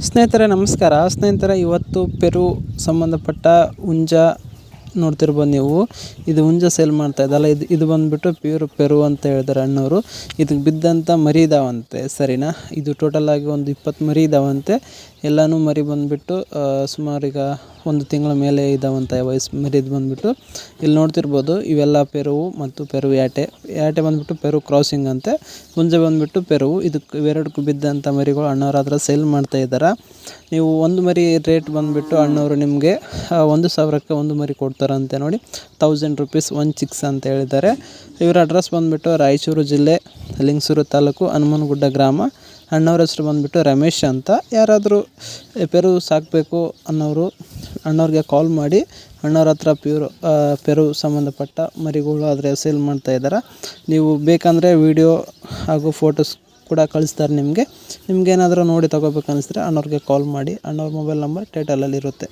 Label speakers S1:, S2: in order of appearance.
S1: ಸ್ನೇಹಿತರೆ ನಮಸ್ಕಾರ. ಸ್ನೇಹಿತರೆ ಇವತ್ತು ಪೆರು ಸಂಬಂಧಪಟ್ಟ ಹುಂಜ ನೋಡ್ತಿರ್ಬೋದು ನೀವು. ಇದು ಹುಂಜ ಸೇಲ್ ಮಾಡ್ತಾ ಇದ್ದಲ್ಲ, ಇದು ಬಂದುಬಿಟ್ಟು ಪ್ಯೂರ್ ಪೆರು ಅಂತ ಹೇಳಿದ್ದಾರೆ ಅಣ್ಣವರು. ಇದಕ್ಕೆ ಬಿದ್ದಂಥ ಮರಿ ಇದಾವಂತೆ, ಸರಿನಾ. ಇದು ಟೋಟಲ್ ಆಗಿ ಒಂದು 20 ಮರಿ ಇದಾವಂತೆ. ಎಲ್ಲನೂ ಮರಿ ಬಂದುಬಿಟ್ಟು ಸುಮಾರೀಗ 1 ತಿಂಗಳ ಮೇಲೆ ಇದಾವಂತೆ ವಯಸ್ಸು ಮರಿದು ಬಂದುಬಿಟ್ಟು. ಇಲ್ಲಿ ನೋಡ್ತಿರ್ಬೋದು ಇವೆಲ್ಲ ಪೆರುವು ಮತ್ತು ಪೆರು ಯಾಟೆ ಬಂದುಬಿಟ್ಟು ಪೆರು ಕ್ರಾಸಿಂಗ್ ಅಂತೆ. ಹುಂಜ ಬಂದುಬಿಟ್ಟು ಪೆರು. ಇವೆರಡಕ್ಕೂ ಬಿದ್ದಂಥ ಮರಿಗಳು ಅಣ್ಣವ್ರ ಹತ್ರ ಸೇಲ್ ಮಾಡ್ತಾ ಇದ್ದಾರೆ. ನೀವು ಒಂದು ಮರಿ ರೇಟ್ ಬಂದುಬಿಟ್ಟು ಅಣ್ಣವರು ನಿಮಗೆ 1,000ಕ್ಕೆ ಒಂದು ಮರಿ ಕೊಡ್ತಾರಂತೆ ನೋಡಿ. 1000 ರೂಪೀಸ್ 1 ಚಿಕ್ಸ್ ಅಂತ ಹೇಳಿದ್ದಾರೆ. ಇವರ ಅಡ್ರೆಸ್ ಬಂದುಬಿಟ್ಟು ರಾಯಚೂರು ಜಿಲ್ಲೆ ಲಿಂಗಸೂರು ತಾಲೂಕು ಹನುಮನಗುಡ್ಡ ಗ್ರಾಮ. ಅಣ್ಣವ್ರ ಹೆಸರು ಬಂದುಬಿಟ್ಟು ರಮೇಶ್ ಅಂತ. ಯಾರಾದರೂ ಪೆರು ಸಾಕಬೇಕು ಅನ್ನೋರು ಅಣ್ಣವ್ರಿಗೆ ಕಾಲ್ ಮಾಡಿ. ಅಣ್ಣವ್ರ ಹತ್ರ ಪೆರು ಸಂಬಂಧಪಟ್ಟ ಮರಿಗಳು ಆದರೆ ಸೇಲ್ ಮಾಡ್ತಾ ಇದ್ದಾರೆ. ನೀವು ಬೇಕಂದರೆ ವಿಡಿಯೋ ಹಾಗೂ ಫೋಟೋಸ್ ಕೂಡ ಕಳಿಸ್ತಾರೆ ನಿಮಗೇನಾದರೂ ನೋಡಿ ತೊಗೋಬೇಕು ಅನಿಸಿದ್ರೆ ಅಣ್ಣವ್ರಿಗೆ ಕಾಲ್ ಮಾಡಿ. ಅಣ್ಣವ್ರ ಮೊಬೈಲ್ ನಂಬರ್ ಟೈಟಲಲ್ಲಿರುತ್ತೆ.